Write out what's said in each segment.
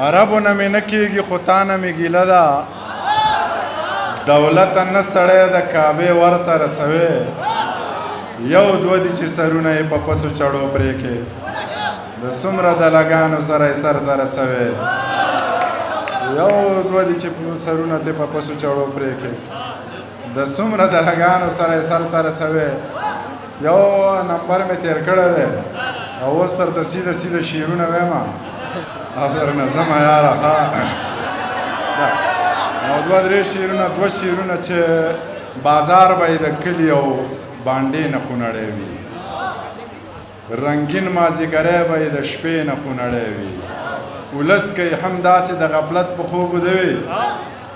عربو نه مې نه کېږي خو تا نه مې ګیله ده دولت نه سړی د کعبې ورته رسوې یو دوه دي چې سرونه یې په پسو چړو پرې کې د څومره دلګانو سره یې سر ته رسوې یو دوه دي چې سرونه دې په پسو چړو پرې کې د څومره دلګانو سره یې سر ته رسوې یو نمبر مې تېر کړی دی او اوس درته سیده سیده شعرونه وایم او درنه ځمه یاره او دوه درې دوه شعرونه چې بازار به یې د کلي او بانډې نه خونړی وي رنګین مازدیګری به یې د شپې نه خونړی وي ولس کوي هم داسې د غفلت په خوب وده وي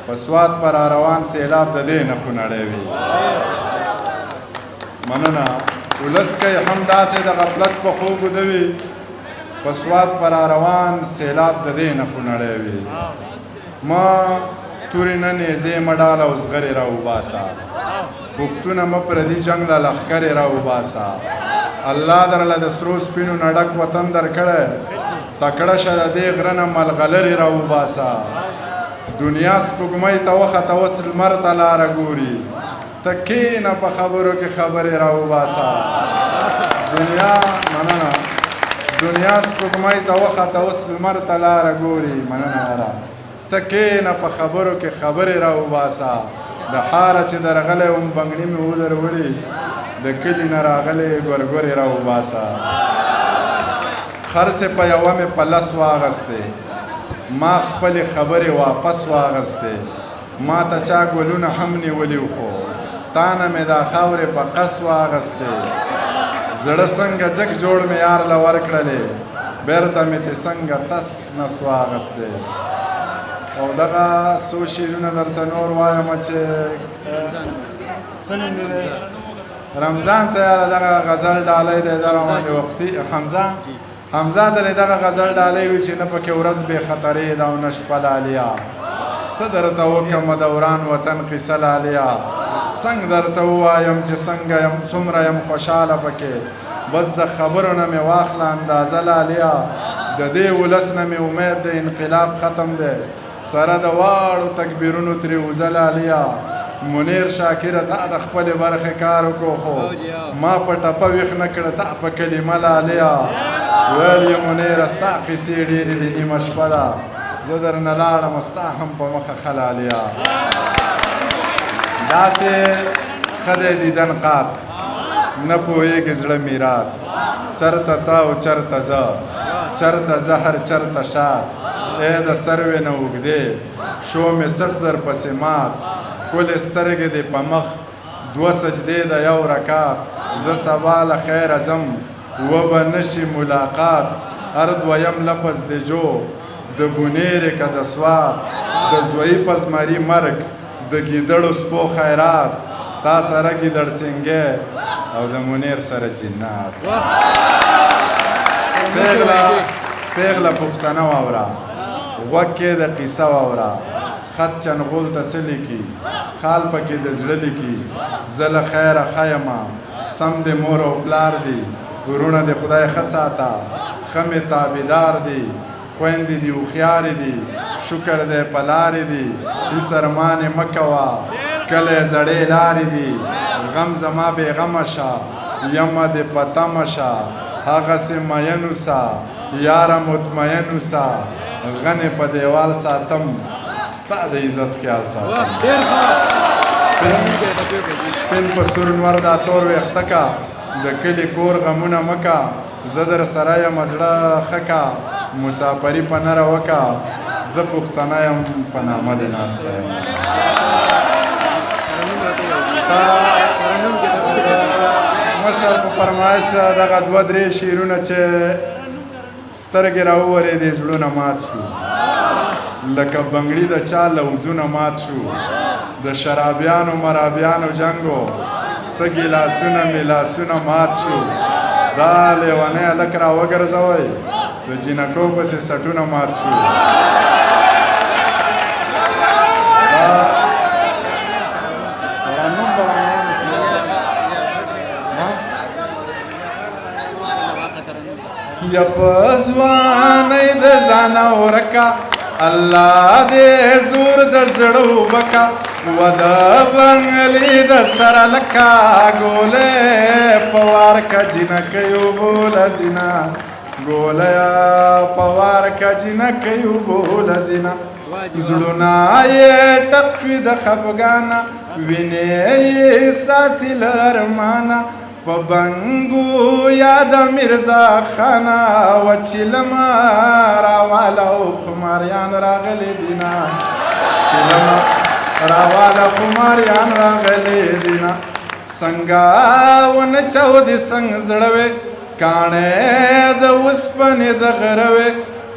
په سوات په را روان سیلاب د دې نه خونړی وي مننه ولس کوي هم داسې د غفلت په خوب وده وي په سوات په را روان سیلاب د دې نه خونړی وي ما تورې نه نیزې مه ډاله اوس غرې را وباسه پښتونه مه پردي جنګ له لښکرې را وباسه الله درله د سرو سپینو نه ډک وطن درکړی تکړه شه د دې غره نه ملغلرې را وباسه دنیا سپوږمۍ ته وخته اوس لمر ته لاره ګوري ته کښېنه په خبرو کې خبرې را وباسه دنیا سپوږمۍ ته وخته اوس لمر ته لاره ګوري مننه یاره ته کښېنه په خبرو کې خبرې را وباسه د ښاره چې درغلی وم بنګړي مې ودروړي د کلي نه راغلی ګورګورې را وباسه خرڅې په یوه مې په لس واغستې ما خپلې خبرې واپس واغستې ما ته چا ګلونه هم نیولي خو تا نه مې دا خاورې په قص واغستې زړه څنګه جګ جوړ مې یار له ورکړلې بېرته مې تې څنګه تس نس واغستې او دغه څو شعرونه درته نور وایم چې څه نوم دی رمضان ته یاره دغه غزل ډالۍ دی دا راباندې وختي حمزه درې دغه غزل ډالۍ وي چې نه پکې ورځ بې خطرې ده او نه شپه لالیا څه درته وکړمه دوران وطن قصه لالیا څنګه درته ووایم چې څنګه یم څومره یم خوشحاله پکې بس د خبرو نه مې واخله اندازه لالیا د دې ولس نه مې امید د انقلاب ختم دی سره د واړو تکبیرونو ترې وزه لالیا منیر شاکره تا د خپلې برخې کار وکړو خو ما په ټپه ویښ نه کړه تا په کلمه لالیا ویل یې منیره ستا قیسې ډېرې دي نیمه شپه ده زه درنه لاړم ستا هم په مخه ښه لالیا داسې ښه دی دیدن قات نه پوهېږي زړه میرات چرته تا او چرته زه چرته زهر چرته شات ای د سروې نه اوږدې شو مې سټ در پسې مات ښکلې سترګې دې په مخ دوه سجدې د یو رکات زه سبا له خیره ځم وبه نشي ملاقات هر دویم لفظ د جو د بونیرې که د سوات د زویي په زمري مرګ د ګیدړو سپو خیرات تا سره ګیدړ سینګې او د منیر سره جنات پیغله پښتنه واوره غوږ کې د قیصه واوره خط چنغول ته څه لیکي خال پکې د زړه لیکي زه له خیره ښه یمه سم د مور او پلار دي ورونه د خدای ښه ساته ښه مې تابعدار دي خویندې دي هوښیارې دي شکر دی په لارې دي هېڅ ارمانې مه کوه کلی زړې لارې دي غم زما بېغمه شه یمه دې په تمه شه هغسې مین اوسه یاره مطمئن اوسه غنې په دیوال ساتم ستا د عزت خیال ساتم سپین په سور نور دا تور ویښته که د کلي کور غمونه مه که زه در سره یم زړه ښه که مسافري په نره وکه زه پښتنه یم په نامه دې ناسته یم مشر په فرمایش دغه دوه درې شعرونه چې سترګې راوورېدې زړونه مات شو لکه بنګړي د چا لوزونه مات شو د شرابیانو مرابیانو جنګو څه ګیلاسونه مې لاسونه مات شو دا لیونی هلک را وګرځوئ د جینکو پسې سټونه مات شو یا په ځوانۍ د ځانه ورکه الله دې زور د زړه وبکا و د بنګلي د سره لکه ګولې په وار که جنکۍ وبوله زینا ګولیا په وار که جنکۍ وبوله زینا زړونه یې ټک وي د خفګانه وینې یې ساسي له ارمانه په بنګو یاد میرزا خانه وچلمه راواله او خماریان راغلي دینا چلمه راواله خماریان راغلي دینا څنګه ونچودې څنګه زړوې کاڼې د اوسپنې د غروې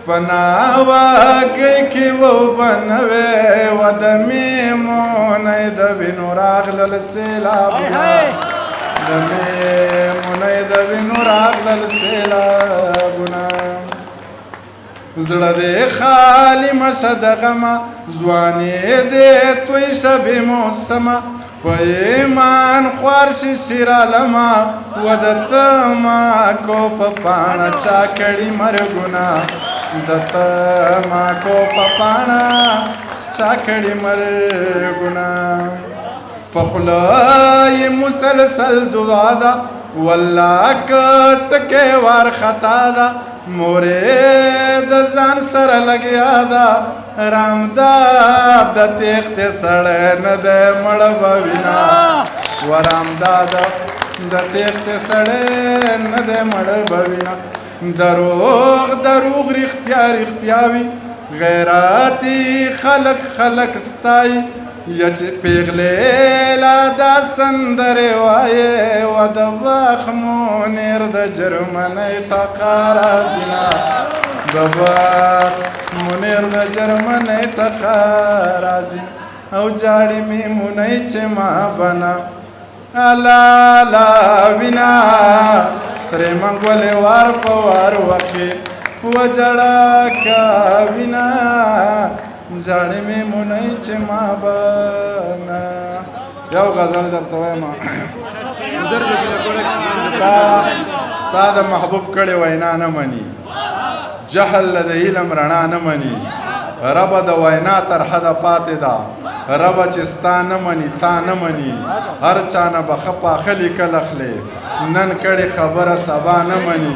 په ناوګۍ کې وبنوې و د میمونۍ د وینو راغلل سیلابونه د میمونۍ د وینو راغلل سیلابونه زړه دې خالي مشه د غمه ځواني دې توی شه بې موسمه په ایمان خوار شي شیرالمه و د تماکو په پاڼه چا کړي مرګونه د تماکو په پاڼه چا کړي مرګونه په خوله یې مسلسل دعا ده والله که ټکی وارخطا ده مورې د ځان سره لګیا ده رامداد د تېښتې سړی نه دی مړه به وینا و رامداد د تېښتې سړی نه دی مړه به وینا دروغ دروغ رښتیا رښتیا وي غیراتي خلک خلک ستایي یا چې پیغلې لا دا سندرې وایې و د باغ منیر د جرمنۍ ټقه راځي د باغ منیر د جرمنۍ ټقه راځي او جاړي میمونۍ چې ما بنا الا لا وینا سرې منګولې وار په وار وخې وجړه کا وینا جاړې میمونۍ چې ما بنا یو غزل درته وایم ستا د محبوب کړې وینا نه مني جهل د علم رڼا نه مني ربه د وینا تر حده پاتې ده ربه چې ستا نه مني تا نه مني هر چا نه به ښه پاخه لیکل اخلې نن کړې خبره سبا نه مني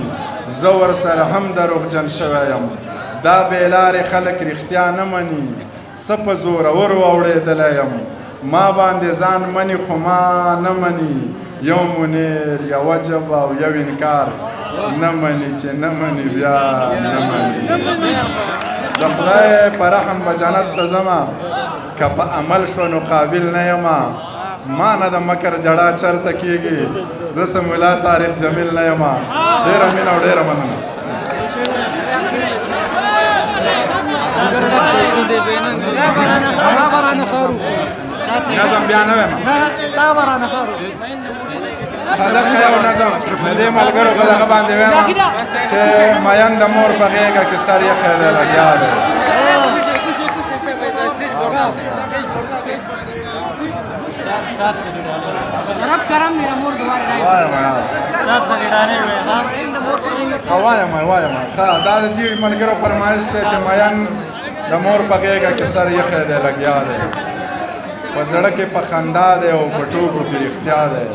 زه ورسره هم دروغجن شوی یم دا بېلارې خلک رښتیا نه مني څه په زورورو اوړېدلی یم ما باندې ځان مني خو ما نه مني یو منیر یوه جبه او یو انکار نه مني چې نه مني بیا نه مني د خدای په رحم به جنت ته ځمه که په عمل شو نو قابل نه یمه ما نه د مکر جړه چرته کېږي زه سمولا طارق جمیل نه یمه ډېره مینه او ډېره مننه نظم بیا نه وایم دغه یو نظم دې ملګرو په دغه باندې وایم چې میان د مور په غېږه کې سر یې دی لګیا دی رب کرم میرا مور دوار گئے وایم یار سات د ډانې وې وایم ښه دا د دې ملګرو فرمایش دی چې میان د مور په غېږه کې سر یې دی لګیا دی په زړه کې په خندا دی او په ټوکو کې رښتیا دی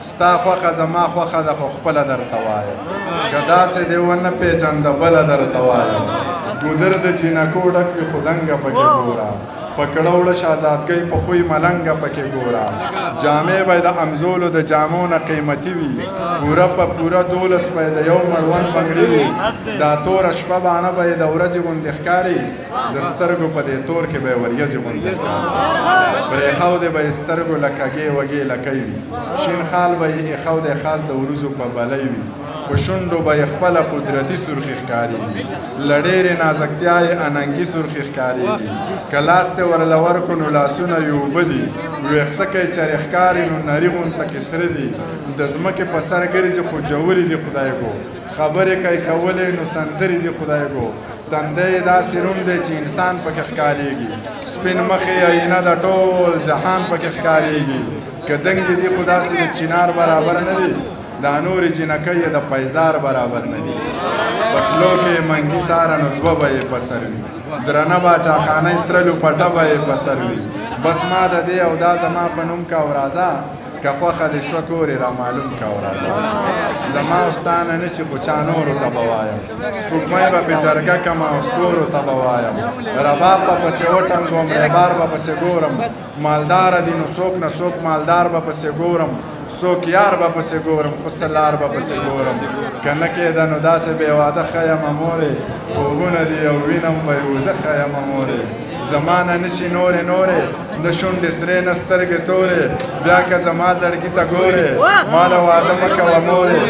ستا خوښه زما خوښه ده خو خپله درته وایم که داسې دې ونه پېژنده بله درته وایم ګودر د جینکو ډک وي خو دنګه پکې ګوره په کړه وړه شهزادګۍ په خوی ملنګه پکې ګوره جامې به د امزولو د جامو نه قیمتي وي پوره په پوره 12 به د یو مړوند بنګړي وي دا توره شپه بانه به یې د ورځې غوندې ښکاري د سترګو په دې تور کې به یې وریځې غوندې ښکاري پرېښودې به یې سترګو له کږې وږې لکۍ وي شین خال به یې ایښودی خاص د وروځو په بلۍ وي په شونډو به یې خپله قدرتي سرخي ښکارېږي له ډېرې نازکتیا یې اننګي سرخي ښکارېږي که لاس دې ورله ورکړو نو لاسونه یې اوبه دي ویښته که یې چرې ښکاري نو نري غونته کې سره دي د ځمکې په سر ګرځي خو جوړې دي خدای ګو خبرې که یې کولې نو سندرې دي خدای ګو تنده یې داسې روڼ دی چې انسان پکې ښکارېږي سپین مخې آینه د ټول جهان پکې ښکارېږي که دنګې دي خو داسې د چینار برابر نه دي دا نورې جینکۍ یې د پیزار برابر نه دي په تلو کې منګي ساره نو دوه به یې په سر وي درنه باچاخانه سرلو په ډبه یې په سر وي بس ما د دې او دا زما په نوم کا او راځه که خوښه دې شوه کورې را معلوم کا او راځه زما او ستا نه نشي خو چا نورو ته به وایم سپوږمۍ به پې جرګه کړم او ستورو ته به وایم رباب به پسې وټنګوم ربار به پسې ګورم مالداره دي نو څوک نه څوک مالدار به پسې ګورم څوک یار به پسې ګورم خو څه لار به پسې ګورم که نه کېده نو داسې بې واده ښه یمه مورې خوبونه دي او وینم به یې وده ښه یمه مورې زما نه نشي نورې د شونډې سرې نه سترګې تورې بیا که زما زړګي ته ګورې ما له واده مه کوه مورې